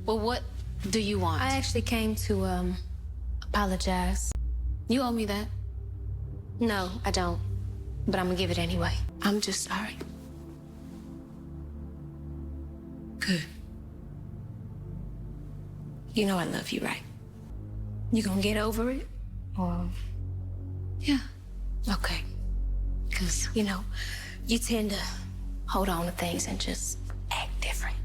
Well, what do you want? I actually came to, apologize. You owe me that. No, I don't. But I'm gonna give it anyway. I'm just sorry. Good. You know I love you, right? You gonna get over it? Or... Yeah. Okay. Because, you tend to hold on to things and just act different.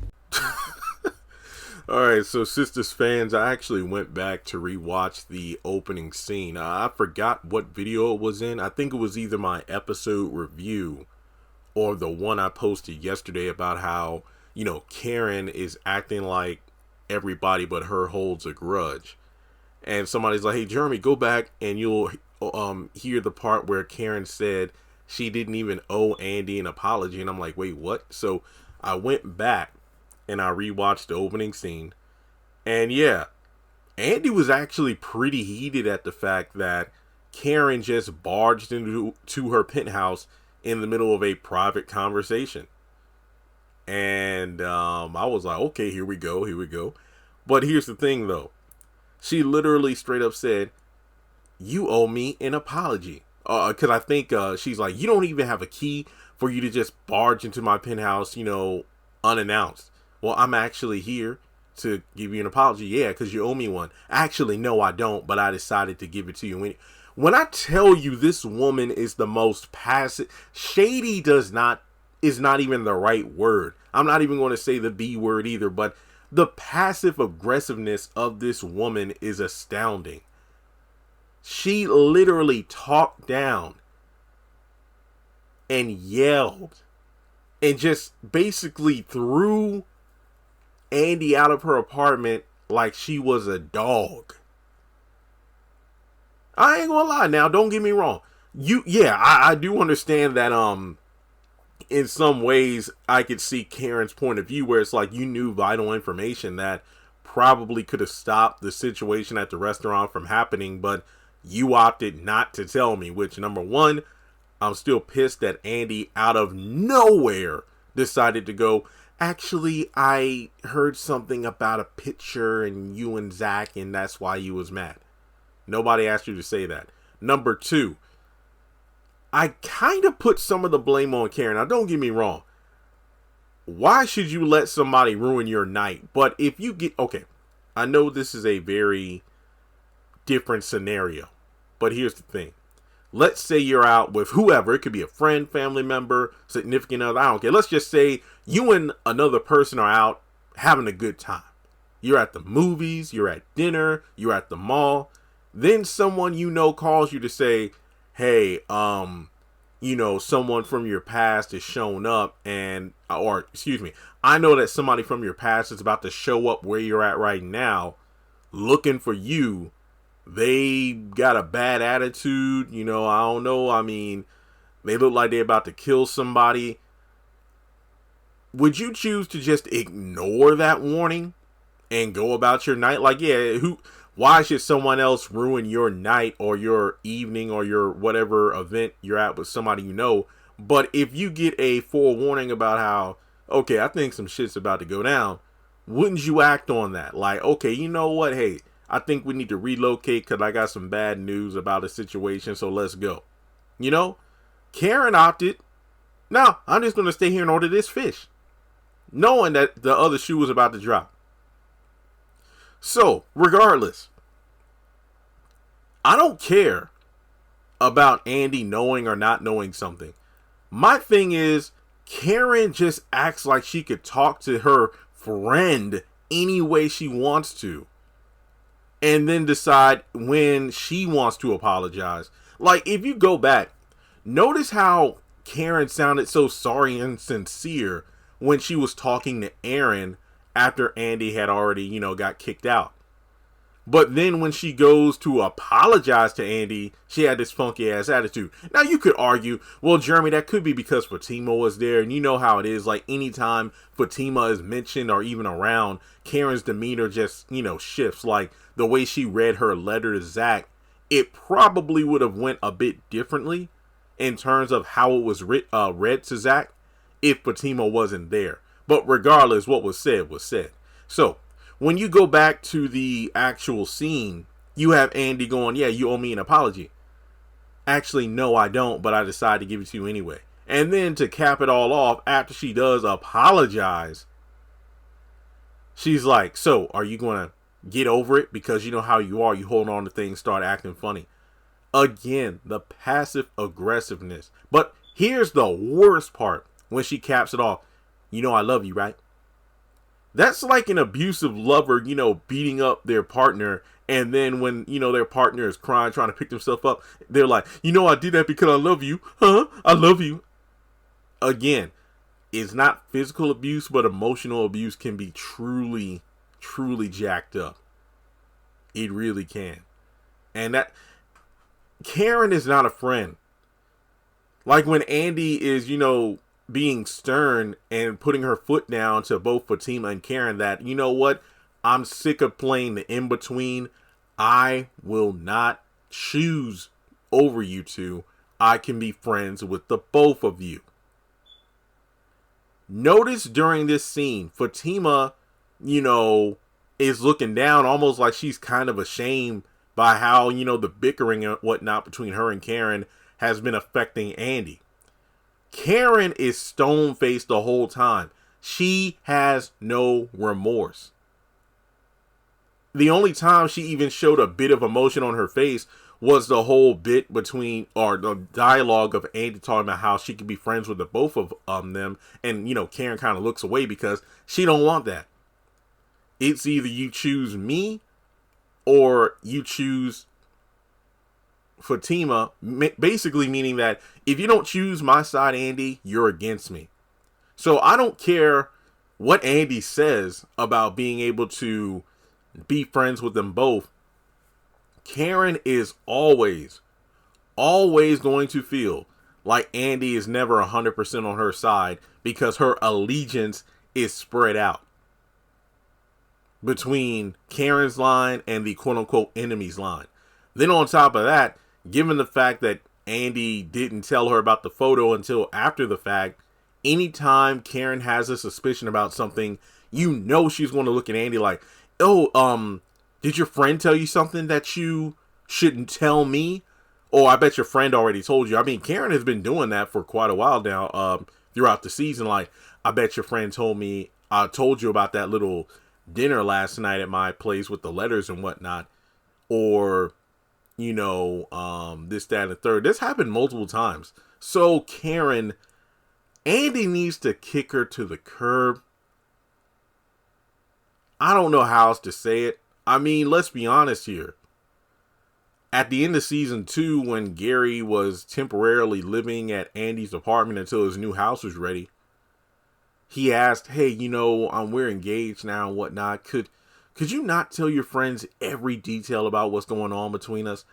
All right, so Sistas fans, I actually went back to rewatch the opening scene. I forgot what video it was in. I think it was either my episode review or the one I posted yesterday about how, Karen is acting like everybody but her holds a grudge. And somebody's like, hey, Jeremy, go back and you'll hear the part where Karen said she didn't even owe Andi an apology. And I'm like, wait, what? So I went back and I rewatched the opening scene. And yeah, Andi was actually pretty heated at the fact that Karen just barged into her penthouse in the middle of a private conversation. And I was like, okay, here we go. But here's the thing, though. She literally straight up said, you owe me an apology. Because I think she's like, you don't even have a key for you to just barge into my penthouse, unannounced. Well, I'm actually here to give you an apology. Yeah, because you owe me one. Actually, no, I don't, but I decided to give it to you. When I tell you this woman is the most passive, shady is not even the right word. I'm not even going to say the B word either, but the passive aggressiveness of this woman is astounding. She literally talked down and yelled and just basically threw Andi out of her apartment like she was a dog. I ain't gonna lie now, don't get me wrong. I do understand that in some ways I could see Karen's point of view where it's like you knew vital information that probably could have stopped the situation at the restaurant from happening, but you opted not to tell me, which, number one, I'm still pissed that Andi out of nowhere decided to go, actually, I heard something about a picture and you and Zach, and that's why you was mad. Nobody asked you to say that. Number two, I kind of put some of the blame on Karen. Now, don't get me wrong. Why should you let somebody ruin your night? But if you get... Okay, I know this is a very different scenario. But here's the thing. Let's say you're out with whoever. It could be a friend, family member, significant other. I don't care. Let's just say you and another person are out having a good time. You're at the movies. You're at dinner. You're at the mall. Then someone calls you to say, hey, someone from your past is showing up I know that somebody from your past is about to show up where you're at right now looking for you. They got a bad attitude, I don't know. I mean, they look like they're about to kill somebody. Would you choose to just ignore that warning and go about your night? Like, why should someone else ruin your night or your evening or your whatever event you're at with somebody you know? But if you get a forewarning about how, okay, I think some shit's about to go down, wouldn't you act on that? Like, okay, you know what? Hey, I think we need to relocate because I got some bad news about a situation, so let's go. Karen opted, no, I'm just going to stay here and order this fish, knowing that the other shoe was about to drop. So, regardless, I don't care about Andi knowing or not knowing something. My thing is, Karen just acts like she could talk to her friend any way she wants to. And then decide when she wants to apologize. Like, if you go back, notice how Karen sounded so sorry and sincere when she was talking to Aaron after Andi had already, got kicked out. But then when she goes to apologize to Andi, she had this funky ass attitude. Now you could argue, well, Jeremy, that could be because Fatima was there. And you know how it is. Like anytime Fatima is mentioned or even around, Karen's demeanor just, shifts. Like the way she read her letter to Zach, it probably would have went a bit differently in terms of how it was read to Zach if Fatima wasn't there. But regardless, what was said was said. So when you go back to the actual scene, you have Andi going, yeah, you owe me an apology. Actually, no, I don't, but I decided to give it to you anyway. And then to cap it all off, after she does apologize, she's like, so are you going to get over it? Because you know how you are. You hold on to things, start acting funny. Again, the passive aggressiveness. But here's the worst part when she caps it off. You know I love you, right? That's like an abusive lover, beating up their partner. And then when, their partner is crying, trying to pick themselves up, they're like, I did that because I love you. Huh? I love you. Again, it's not physical abuse, but emotional abuse can be truly, truly jacked up. It really can. And that Karen is not a friend. Like when Andi is, being stern and putting her foot down to both Fatima and Karen that, you know what? I'm sick of playing the in-between. I will not choose over you two. I can be friends with the both of you. Notice during this scene, Fatima, is looking down almost like she's kind of ashamed by how, the bickering and whatnot between her and Karen has been affecting Andi. Karen is stone-faced the whole time. She has no remorse. The only time she even showed a bit of emotion on her face was the whole bit between, or the dialogue of Andi talking about how she could be friends with the both of them. And, Karen kind of looks away because she don't want that. It's either you choose me or you choose Fatima, basically meaning that if you don't choose my side, Andi, you're against me. So I don't care what Andi says about being able to be friends with them both. Karen is always going to feel like Andi is never 100% on her side because her allegiance is spread out between Karen's line and the quote-unquote enemy's line. Then on top of that, given the fact that Andi didn't tell her about the photo until after the fact, anytime Karen has a suspicion about something, she's going to look at Andi like, oh, did your friend tell you something that you shouldn't tell me? Oh, I bet your friend already told you. I mean, Karen has been doing that for quite a while now, throughout the season. Like, I bet your friend told you about that little dinner last night at my place with the letters and whatnot. Or, this, that, and the third. This happened multiple times. So Karen, Andi needs to kick her to the curb. I don't know how else to say it. I mean, let's be honest here. At the end of season 2, when Gary was temporarily living at Andi's apartment until his new house was ready, he asked, hey, we're engaged now and whatnot. Could you not tell your friends every detail about what's going on between us?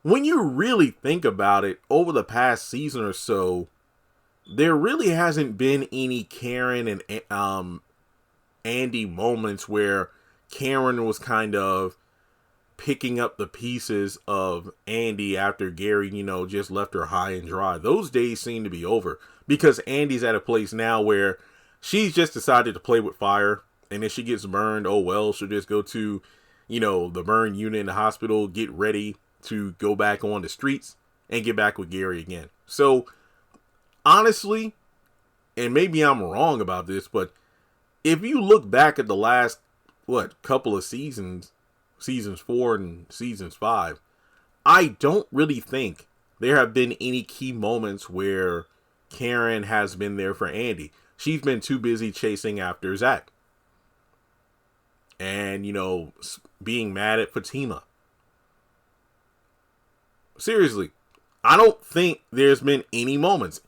When you really think about it, over the past season or so, there really hasn't been any Karen and Andi moments where Karen was kind of picking up the pieces of Andi after Gary, just left her high and dry. Those days seem to be over because Andi's at a place now where she's just decided to play with fire. And if she gets burned, oh well, she'll just go to, the burn unit in the hospital, get ready to go back on the streets and get back with Gary again. So honestly, and maybe I'm wrong about this, but if you look back at the last, couple of seasons 4 and seasons 5, I don't really think there have been any key moments where Karen has been there for Andi. She's been too busy chasing after Zach. And, being mad at Fatima. Seriously, I don't think there's been any moments.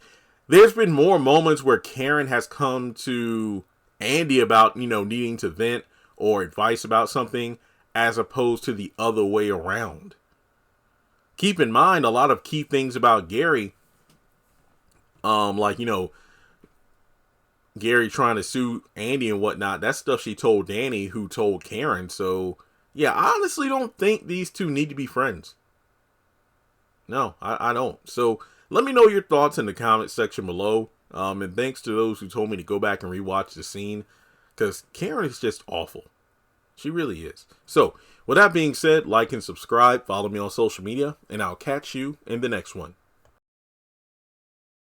There's been more moments where Karen has come to Andi about, needing to vent or advice about something as opposed to the other way around. Keep in mind a lot of key things about Gary. Gary trying to sue Andi and whatnot. That's stuff she told Danny, who told Karen. So, yeah, I honestly don't think these two need to be friends. No, I don't. So, let me know your thoughts in the comment section below. And thanks to those who told me to go back and rewatch the scene. Because Karen is just awful. She really is. So, with that being said, like and subscribe, follow me on social media, and I'll catch you in the next one.